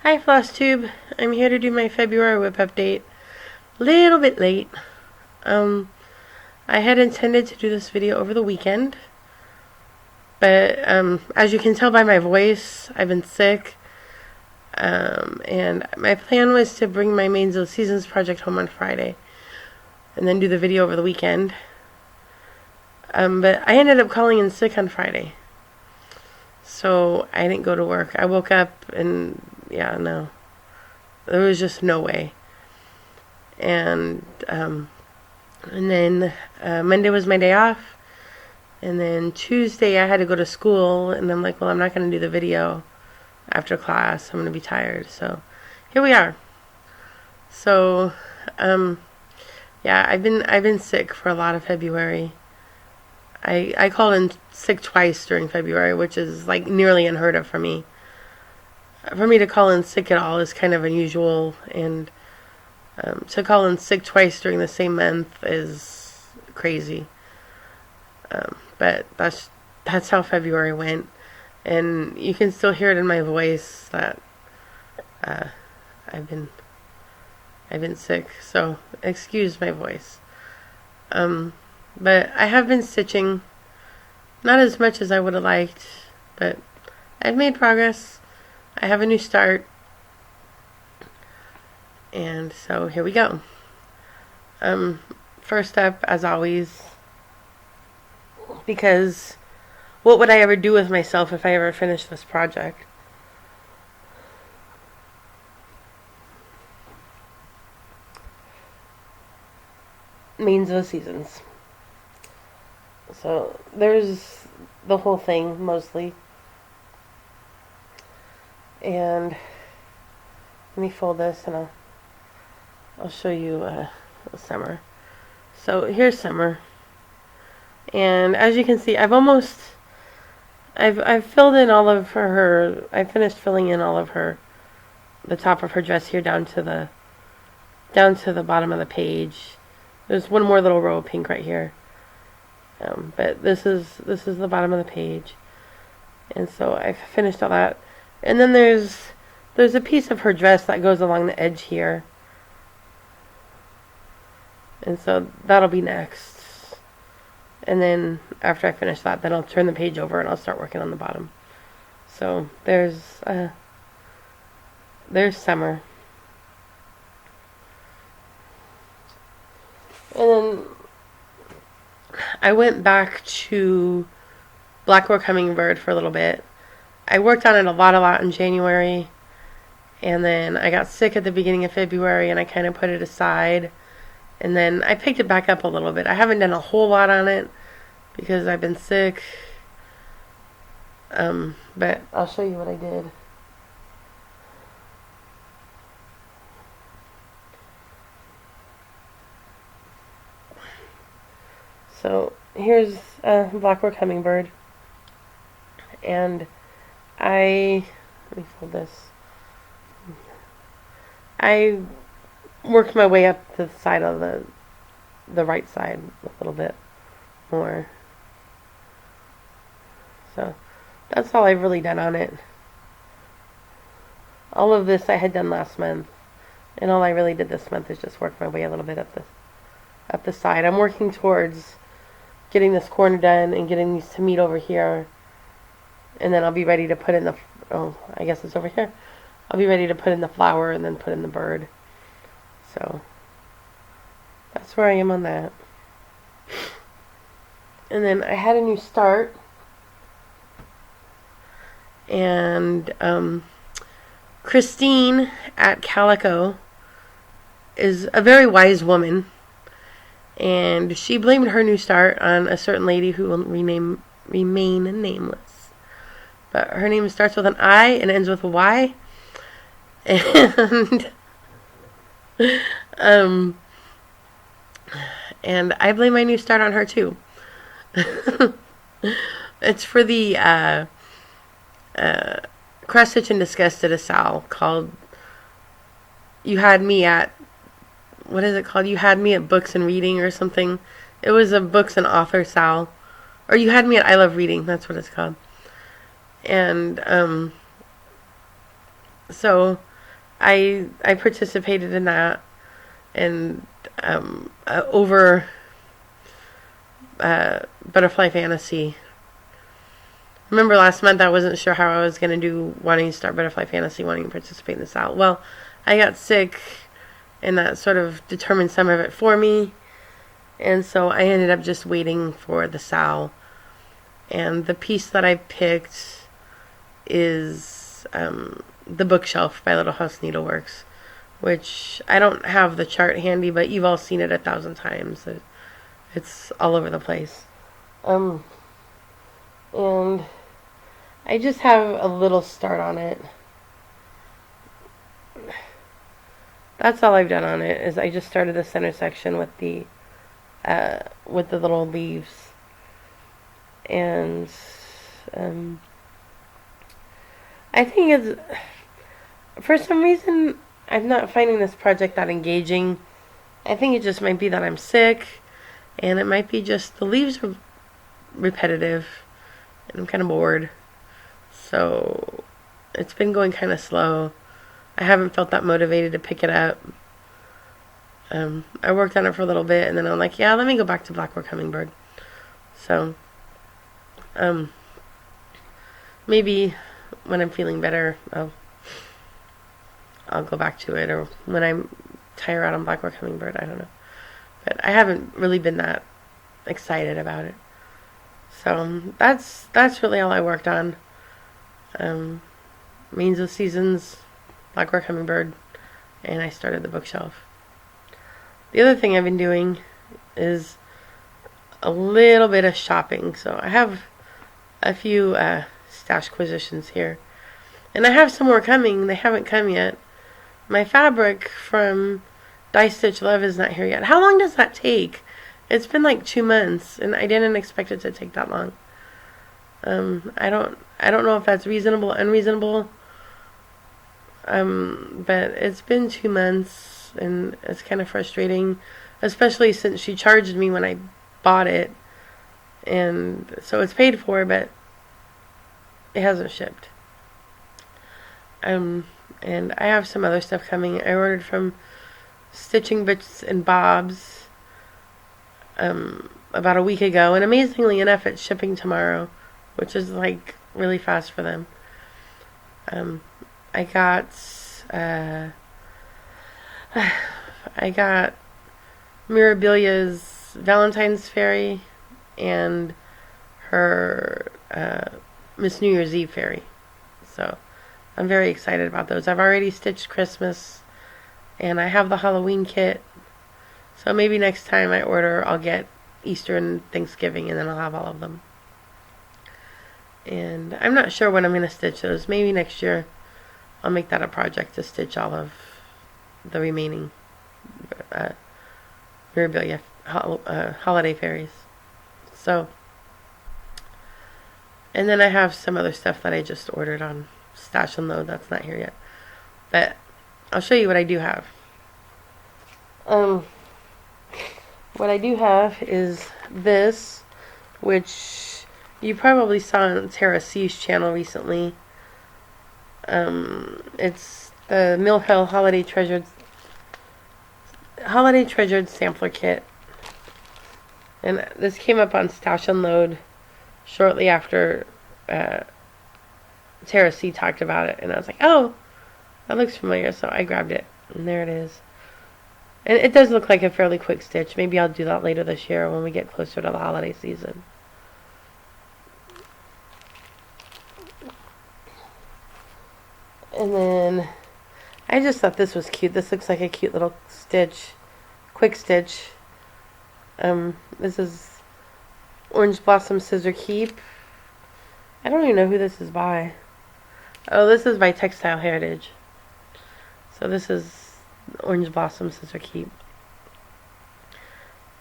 Hi FlossTube, I'm here to do my February WIP update. A little bit late. I had intended to do this video over the weekend, but as you can tell by my voice, I've been sick. And my plan was to bring my Mains of Seasons project home on Friday and then do the video over the weekend. But I ended up calling in sick on Friday, so I didn't go to work. I woke up and no, there was just no way. And then Monday was my day off, and then Tuesday I had to go to school, and I'm like, well, I'm not going to do the video after class. I'm going to be tired. So here we are. So I've been sick for a lot of February. I called in sick twice during February, which is like nearly unheard of for me. For me to call in sick at all is kind of unusual, and to call in sick twice during the same month is crazy. But that's how February went, and you can still hear it in my voice that I've been sick. So excuse my voice. But I have been stitching, not as much as I would have liked, but I've made progress. I have a new start, and so here we go. First up, as always, because what would I ever do with myself if I ever finished this project? Mains of the Seasons. So there's the whole thing mostly. And let me fold this and I'll show you summer. So here's summer, and as you can see, I've filled in all of her. I finished filling in all of the top of her dress here down to the bottom of the page. There's one more little row of pink right here, but this is the bottom of the page, and so I've finished all that. And then there's a piece of her dress that goes along the edge here. And so that'll be next. And then after I finish that, then I'll turn the page over and I'll start working on the bottom. So there's summer. And then I went back to Blackboard Hummingbird for a little bit. I worked on it a lot in January, and then I got sick at the beginning of February, and I kind of put it aside, and then I picked it back up a little bit. I haven't done a whole lot on it because I've been sick, but I'll show you what I did. So here's Blackboard Hummingbird, and let me fold this. I worked my way up to the side of the right side a little bit more. So that's all I've really done on it. All of this I had done last month, and all I really did this month is just work my way a little bit up the side. I'm working towards getting this corner done and getting these to meet over here. And then I'll be ready to put in I guess it's over here. I'll be ready to put in the flower and then put in the bird. So that's where I am on that. And then I had a new start. And Christine at Calico is a very wise woman. And she blamed her new start on a certain lady who will remain nameless. But her name starts with an I and ends with a Y. And and I blame my new start on her too. It's for the Cross Stitch and Disgusted Sal called You Had Me at, what is it called? You Had Me at Books and Reading or something. It was a books and author Sal. Or You Had Me at I Love Reading, that's what it's called. And so I participated in that, and over Butterfly Fantasy. Remember last month I wasn't sure how I was going to do wanting to start Butterfly Fantasy, wanting to participate in this out. Well, I got sick, and that sort of determined some of it for me. And so I ended up just waiting for the SAL. And the piece that I picked is The Bookshelf by Little House Needleworks, which I don't have the chart handy, but you've all seen it 1,000 times. It's all over the place. And I just have a little start on it. That's all I've done on it, is I just started the center section with the little leaves. And I think it's, for some reason, I'm not finding this project that engaging. I think it just might be that I'm sick, and it might be just the leaves are repetitive, and I'm kind of bored. So it's been going kind of slow. I haven't felt that motivated to pick it up. I worked on it for a little bit, and then I'm like, yeah, let me go back to Blackboard Hummingbird. So maybe when I'm feeling better, I'll go back to it, or when I'm tired out on Blackboard Hummingbird, I don't know. But I haven't really been that excited about it. So that's really all I worked on. Means of Seasons, Blackboard Hummingbird, and I started the bookshelf. The other thing I've been doing is a little bit of shopping. So I have a few stash acquisitions here, and I have some more coming. They haven't come yet. My fabric from Die Stitch Love is not here yet. How long does that take? It's been like 2 months, and I didn't expect it to take that long. I don't know if that's reasonable, unreasonable. But it's been 2 months, and it's kind of frustrating, especially since she charged me when I bought it, and so it's paid for, but it hasn't shipped. And I have some other stuff coming. I ordered from Stitching Bits and Bobs about a week ago, and amazingly enough, it's shipping tomorrow, which is like really fast for them. I got Mirabilia's Valentine's Fairy and her Miss New Year's Eve Fairy. So I'm very excited about those. I've already stitched Christmas, and I have the Halloween kit. So maybe next time I order, I'll get Easter and Thanksgiving, and then I'll have all of them. And I'm not sure when I'm going to stitch those. Maybe next year I'll make that a project to stitch all of the remaining Mirabilia holiday fairies. So, and then I have some other stuff that I just ordered on Stash and Load that's not here yet. But I'll show you what I do have. What I do have is this, which you probably saw on Tara C's channel recently. It's the Mill Hill Holiday Treasured Sampler Kit. And this came up on Stash and Load shortly after Tara C talked about it. And I was like, oh, that looks familiar. So I grabbed it. And there it is. And it does look like a fairly quick stitch. Maybe I'll do that later this year when we get closer to the holiday season. And then I just thought this was cute. This looks like a cute little stitch. Quick stitch. This is Orange Blossom Scissor Keep. I don't even know who this is by. Oh, this is by Textile Heritage. So this is Orange Blossom Scissor Keep.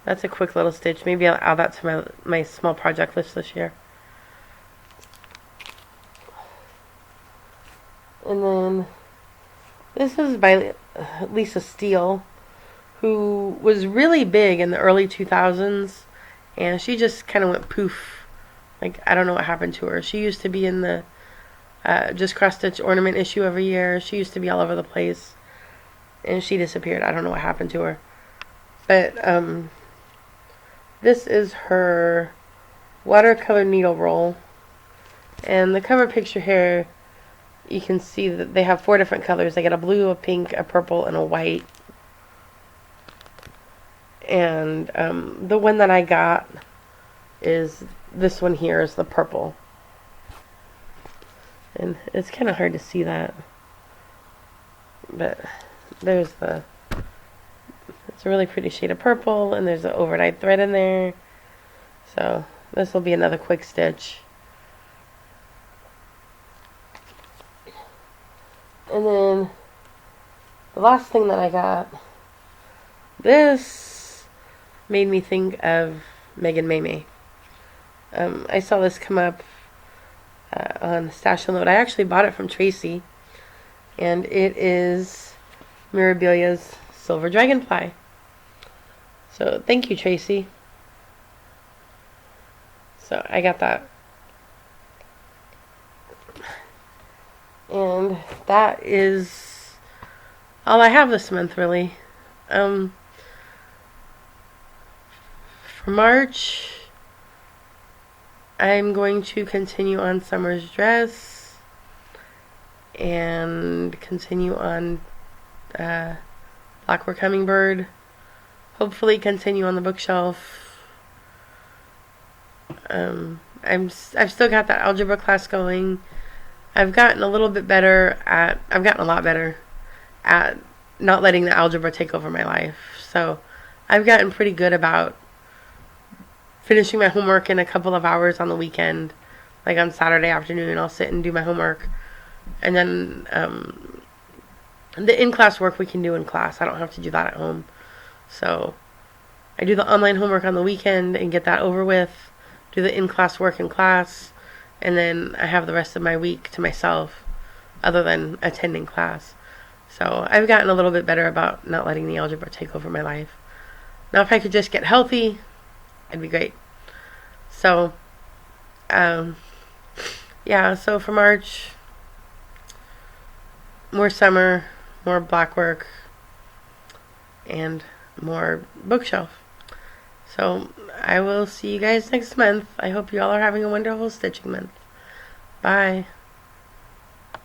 That's a quick little stitch. Maybe I'll add that to my small project list this year. And then this is by Lisa Steele, who was really big in the early 2000s, and she just kind of went poof. Like, I don't know what happened to her. She used to be in the just cross-stitch ornament issue every year. She used to be all over the place, and she disappeared. I don't know what happened to her. But this is her watercolor needle roll. And the cover picture here, you can see that they have 4 different colors. They got a blue, a pink, a purple, and a white. And the one that I got is this one here, is the purple. And it's kind of hard to see that. But there's it's a really pretty shade of purple, and there's an overnight thread in there. So this will be another quick stitch. And then the last thing that I got, this made me think of Megan Maymay. I saw this come up on Stash and Load. I actually bought it from Tracy, and it is Mirabilia's Silver Dragonfly. So thank you, Tracy. So I got that. And that is all I have this month, really. For March, I'm going to continue on Summer's Dress and continue on Blackwork Hummingbird. Hopefully continue on the bookshelf. I've still got that algebra class going. I've gotten a lot better at not letting the algebra take over my life. So I've gotten pretty good about finishing my homework in a couple of hours on the weekend. Like on Saturday afternoon, I'll sit and do my homework. And then the in-class work we can do in class. I don't have to do that at home. So I do the online homework on the weekend and get that over with. Do the in-class work in class. And then I have the rest of my week to myself, other than attending class. So I've gotten a little bit better about not letting the algebra take over my life. Now if I could just get healthy, it'd be great. So, yeah, so for March, more summer, more black work, and more bookshelf. So I will see you guys next month. I hope you all are having a wonderful stitching month. Bye.